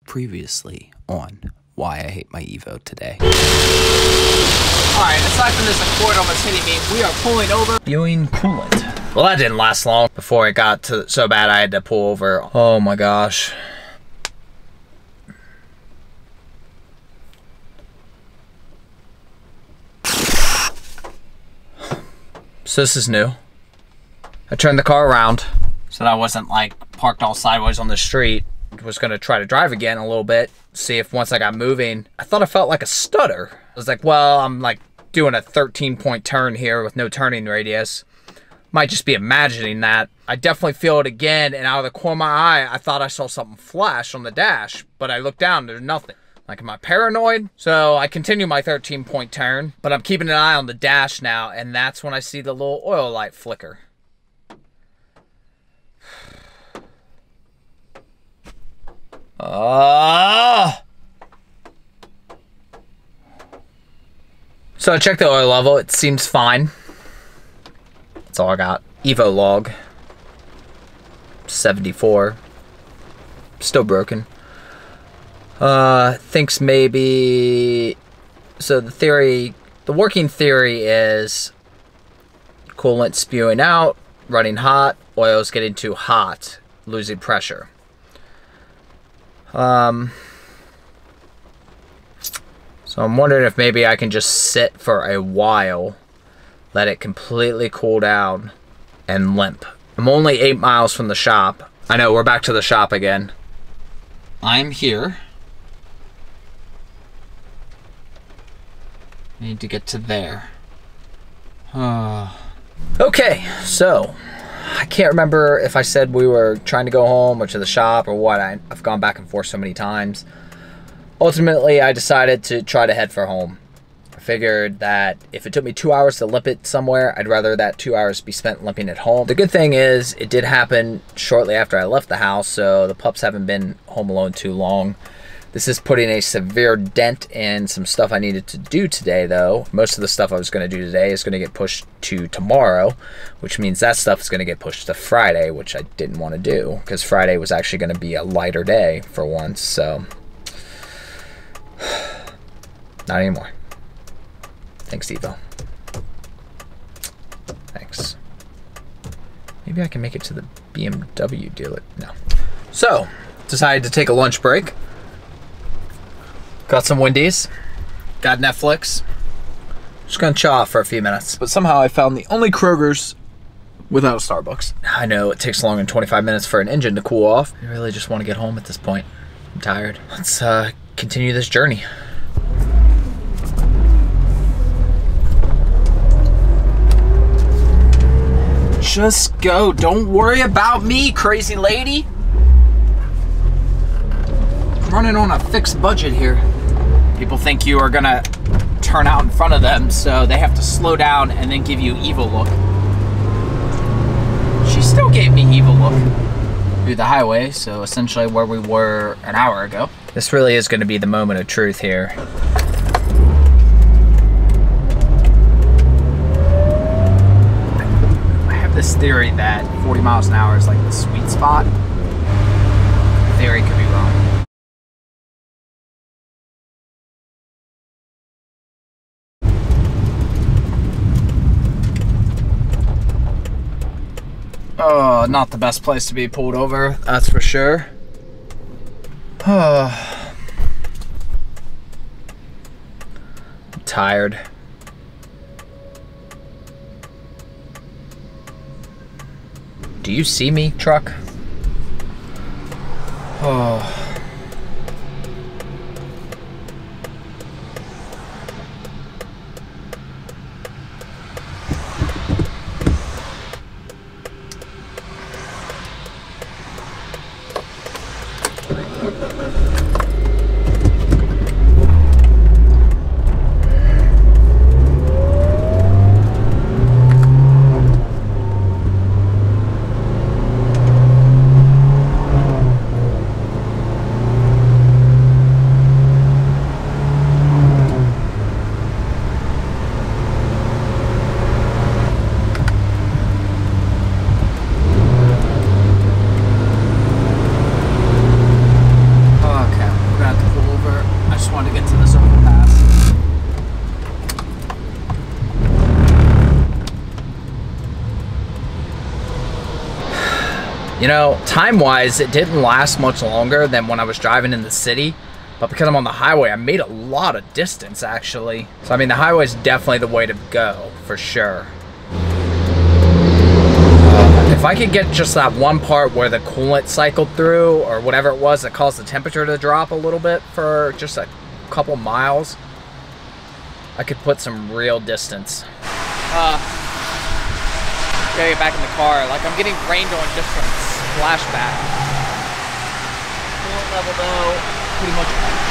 Previously on Why I Hate My Evo Today. Alright, aside from this Accord almost hitting me, we are pulling over. Spewing coolant. Well, that didn't last long before it got to so bad I had to pull over. Oh my gosh. So this is new. I turned the car around so that I wasn't like parked all sideways on the street. Was gonna try to drive again a little bit, see if once I got moving, I thought I felt like a stutter. I was like, well, I'm like doing a 13-point turn here with no turning radius. Might just be imagining that. I definitely feel it again, and out of the corner of my eye, I thought I saw something flash on the dash, but I looked down, there's nothing. Like, am I paranoid? So I continue my 13-point turn, but I'm keeping an eye on the dash now, and that's when I see the little oil light flicker. So I checked the oil level, it seems fine. That's all I got. Evo log 74. Still broken. Thinks maybe, so the working theory is coolant spewing out, running hot, oil's getting too hot, losing pressure. So I'm wondering if maybe I can just sit for a while, let it completely cool down, and limp. I'm only 8 miles from the shop. I know, we're back to the shop again. I'm here. I need to get to there. Okay, so I can't remember if I said we were trying to go home or to the shop or what. I've gone back and forth so many times. Ultimately, I decided to try to head for home. I figured that if it took me 2 hours to limp it somewhere, I'd rather that 2 hours be spent limping at home. The good thing is, it did happen shortly after I left the house, so the pups haven't been home alone too long. This is putting a severe dent in some stuff I needed to do today, though. Most of the stuff I was going to do today is going to get pushed to tomorrow, which means that stuff is going to get pushed to Friday, which I didn't want to do, because Friday was actually going to be a lighter day for once, so not anymore. Thanks, Evo. Thanks. Maybe I can make it to the BMW dealer. No. So, decided to take a lunch break. Got some Wendy's. Got Netflix. Just gonna chill out for a few minutes. But somehow I found the only Kroger's without a Starbucks. I know it takes longer than 25 minutes for an engine to cool off. I really just want to get home at this point. I'm tired. Let's continue this journey. Just go. Don't worry about me, crazy lady. I'm running on a fixed budget here. People think you are gonna turn out in front of them, so they have to slow down and then give you evil look. She still gave me evil look. Through the highway, so essentially where we were an hour ago. This really is gonna be the moment of truth here. This theory that 40 miles an hour is like the sweet spot. The theory could be wrong. Oh, not the best place to be pulled over, that's for sure. I'm tired. Do you see me, truck? Oh. You know, time-wise, it didn't last much longer than when I was driving in the city, but because I'm on the highway, I made a lot of distance, actually. So, I mean, the highway is definitely the way to go, for sure. If I could get just that one part where the coolant cycled through, or whatever it was that caused the temperature to drop a little bit for just a couple miles, I could put some real distance. Gotta get back in the car. Like, I'm getting rained on just from splashback. Coolant level, though, pretty much unchanged.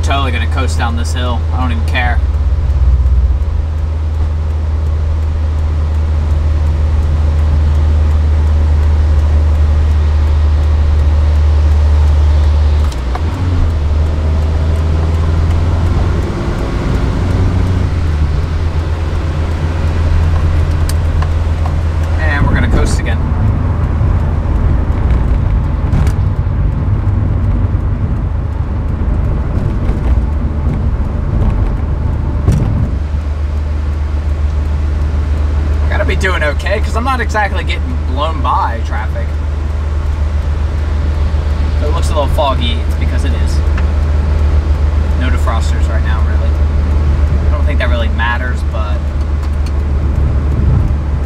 Totally gonna coast down this hill. I don't even care. And we're gonna coast again. Be doing okay because I'm not exactly getting blown by traffic. If it looks a little foggy, it's because it is. No defrosters right now, really. I don't think that really matters, but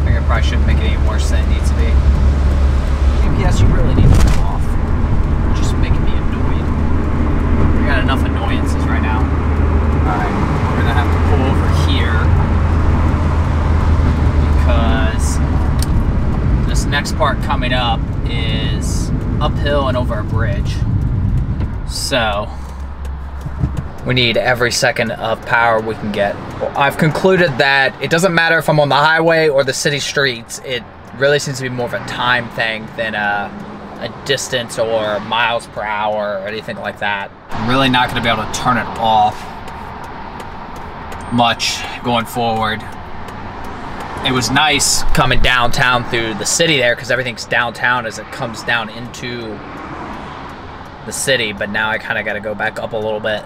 I think I probably shouldn't make it any worse than it needs to be. GPS, you really need to turn off. You're just making me annoyed. I got enough annoyances right now. Alright, we're gonna have to pull over here. Because this next part coming up is uphill and over a bridge. So we need every second of power we can get. Well, I've concluded that it doesn't matter if I'm on the highway or the city streets. It really seems to be more of a time thing than a distance or miles per hour or anything like that. I'm really not going to be able to turn it off much going forward. It was nice coming downtown through the city there because everything's downtown as it comes down into the city, but now I kind of got to go back up a little bit.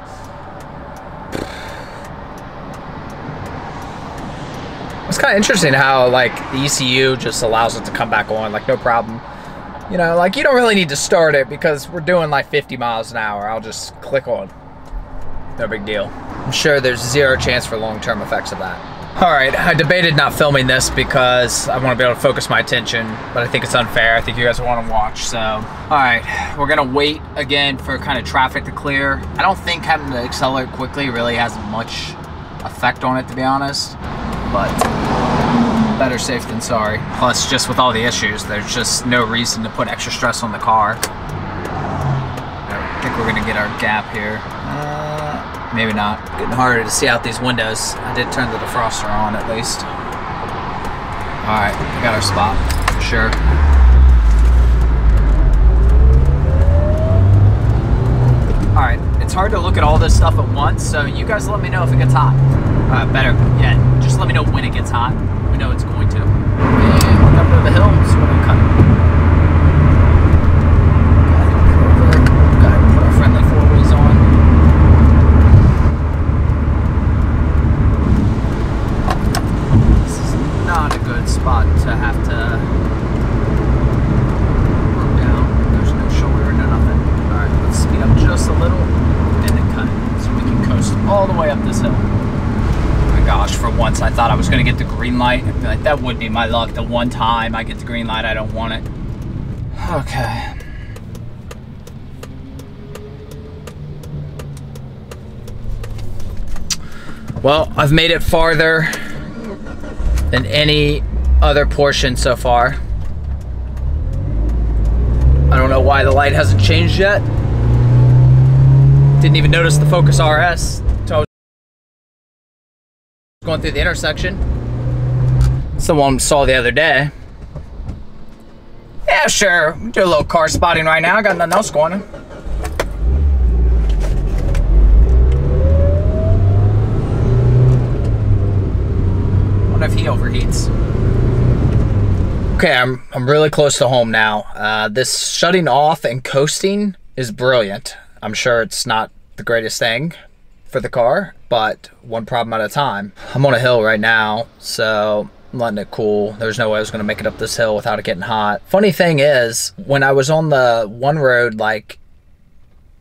It's kind of interesting how, like, the ECU just allows it to come back on, like, no problem. You know, like, you don't really need to start it because we're doing, like, 50 miles an hour. I'll just click on. No big deal. I'm sure there's zero chance for long-term effects of that. Alright, I debated not filming this because I want to be able to focus my attention, but I think it's unfair. I think you guys want to watch, so. Alright, we're going to wait again for kind of traffic to clear. I don't think having to accelerate quickly really has much effect on it, to be honest, but better safe than sorry. Plus, just with all the issues, there's just no reason to put extra stress on the car. I think we're going to get our gap here. Maybe not. Getting harder to see out these windows. I did turn the defroster on at least. Alright, we got our spot. For sure. Alright, it's hard to look at all this stuff at once, so you guys let me know if it gets hot. Better yet, just let me know when it gets hot. We know it's going to. And up to the hill, so we're gonna cut it. Gotta put our friendly four-wheels on. Not a good spot to have to work down. There's no shoulder, no nothing. Alright, let's speed up just a little and then cut it so we can coast all the way up this hill. Oh my gosh, for once I thought I was going to get the green light. I'd be like, that would be my luck. The one time I get the green light, I don't want it. Okay. Well, I've made it farther than any other portion so far. I don't know why the light hasn't changed yet. Didn't even notice the Focus RS until I was going through the intersection. It's the one we saw the other day. Yeah, sure. Do a little car spotting right now. I got nothing else going on. if he overheats. Okay, I'm really close to home now. This shutting off and coasting is brilliant. I'm sure it's not the greatest thing for the car, but one problem at a time. I'm on a hill right now, so I'm letting it cool. There's no way I was gonna make it up this hill without it getting hot. Funny thing is, when I was on the one road, like,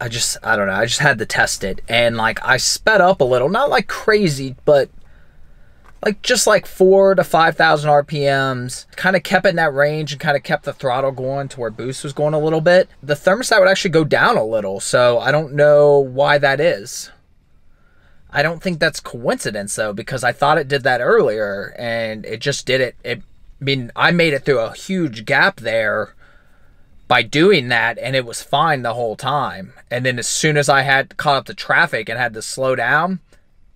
I don't know, I just had to test it, and like I sped up a little, not like crazy, but like just like 4,000 to 5,000 RPMs, kind of kept it in that range and kind of kept the throttle going to where boost was going a little bit. The thermostat would actually go down a little, so I don't know why that is. I don't think that's coincidence though, because I thought it did that earlier and it just did it. I mean, I made it through a huge gap there by doing that, and it was fine the whole time. And then as soon as I had caught up to traffic and had to slow down,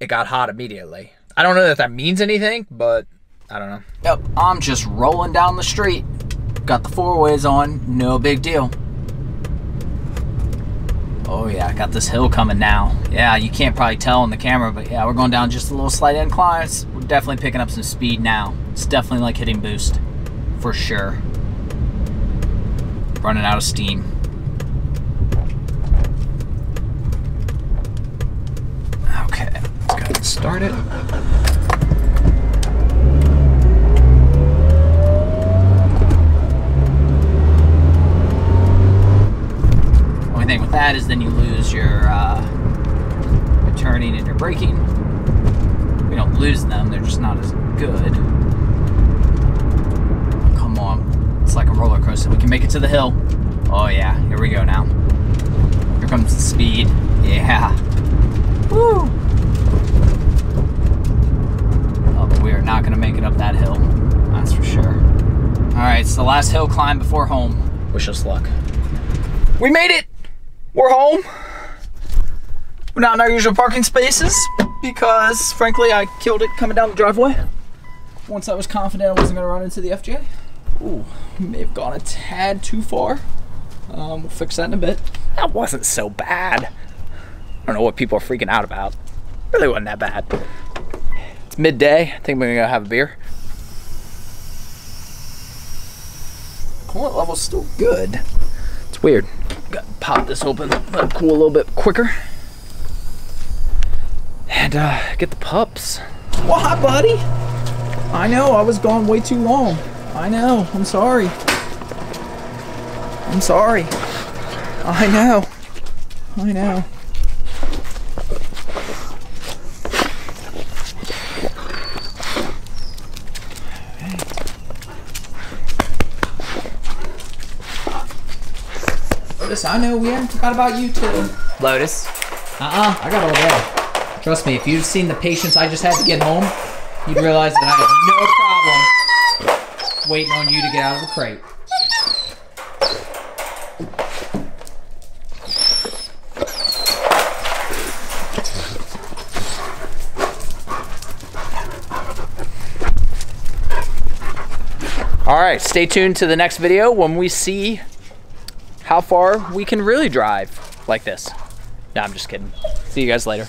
it got hot immediately. I don't know that that means anything, but I don't know. Yep, I'm just rolling down the street. Got the four-ways on, no big deal. Oh yeah, I got this hill coming now. Yeah, you can't probably tell on the camera, but yeah, we're going down just a little slight incline. We're definitely picking up some speed now. It's definitely like hitting boost, for sure. Running out of steam. Okay, let's go ahead and start it. Only thing with that is then you lose your turning and your braking. We don't lose them, they're just not as good. Come on, it's like a roller coaster. We can make it to the hill. Oh yeah, here we go now. Here comes the speed. Yeah. Woo! Oh, but we are not going to make it up that hill. That's for sure. Alright, it's the last hill climb before home. Wish us luck. We made it! We're home. We're not in our usual parking spaces because, frankly, I killed it coming down the driveway. Once I was confident I wasn't going to run into the FJ. Ooh, may have gone a tad too far. We'll fix that in a bit. That wasn't so bad. I don't know what people are freaking out about. Really wasn't that bad. It's midday. I think we're gonna have a beer. Coolant level's still good. It's weird. Got to pop this open, let it cool a little bit quicker. And get the pups. Well, hi, buddy. I know, I was gone way too long. I know, I'm sorry. I'm sorry. I know. I know. Lotus, I know we haven't forgot about you too. Lotus. I got all day. Trust me, if you'd seen the patience I just had to get home, you'd realize that I have no problem waiting on you to get out of the crate. Alright, stay tuned to the next video when we see how far we can really drive like this. No, I'm just kidding. See you guys later.